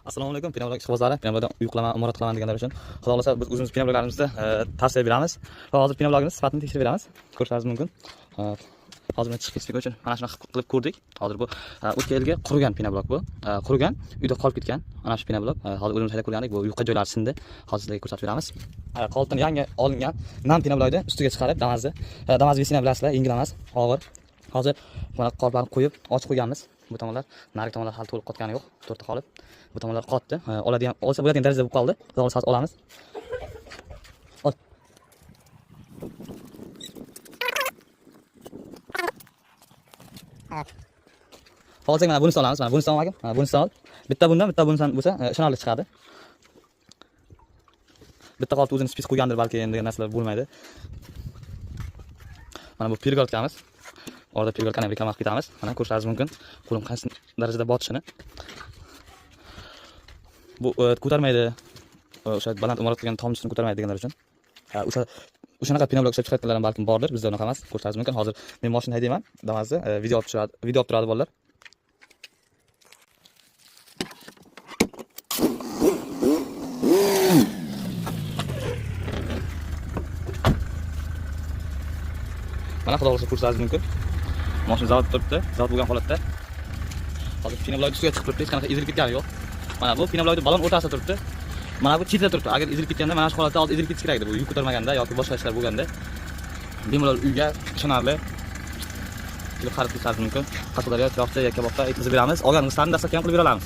Assalomu alaykum, pinablok ishqibozlari. Pinablokdan uy qilaman, imorat qilaman deganlar uchun xudo xolasa biz o'zimiz pinabloklarimizni tavsiya beramiz va hozir pinablogimiz sifatini tekshirib beramiz. Ko'rishingiz mumkin. Hozir men chiqib ketishlik uchun mana shunaqa qilib ko'rdik. Hozir bu o'tgan yilgi qurigan pinablok bu. Qurigan, uyda qolib ketgan mana shu pinablok. Hozir o'zimiz haydab ko'rgandik, bu yupqa joylari sindi. Hozir sizlarga ko'rsatib beramiz. Qoltin yangi olingan nam pinablokni ustiga chiqarib Damazni. Damaz vesina bilasizlar, yengil emas, og'ir. Hozir mana qoliplarni qo'yib, ochib qo'yganmiz. Bu tomonlar, narigi tomonlar hali to'liq qotgani yo'q, to'rtta qolib. Bu tomonlar qotdi. Olsa bo'ladigan darajada bo'lib qoldi. Xudo xolasa olamiz. Ol. Hozir mana bunisi olamiz. Mana bunisi olmagan. Mana bunisi ol. Bitta bundan bo'lsa, ishonarli chiqadi. Bitta qolib o'zini spis qo'ygandir balki endi narsalar bo'lmaydi. Mana bu pergolkamiz. Orada pergolkani reklama qilib ketamiz. Mana ko'rishingiz mumkin. Qo'lim qaysi darajada botishini. Bu ko'tarmaydi. O'sha baland imorat qilgan tomchisini ko'tarmaydi deganlar uchun. O'shanaqa pinablok ishlab chiqarganlar ham balkim bordir, bizda unaqa emas. Ko'rishingiz mumkin. Hozir men mashina haydayman. Damazni video olib turadi bolalar. Mana xudo xolasa ko'rishingiz mumkin. Mashina zavod turibdi, zavod bo'lgan holatda. Hozir pinablok ustiga chiqib turibdi, hech qanaqa ezilib ketgani yo'q. Mana bu pinablokning balon o'rtasida turibdi. Mana bu chetida turibdi. Agar ezilib ketganda mana shu holatda hozir ezilib ketish kerak edi. Bu yuk ko'tarmaganda yoki boshqa ishlar bo'lganda. Bemalol uyga ishonarli kelib xarid qilishingiz mumkin. Qashqadaryo, Chiroqchi, Yakkabog'da yetkazib beramiz. Olganingizdan dastlab ham qilib beramiz.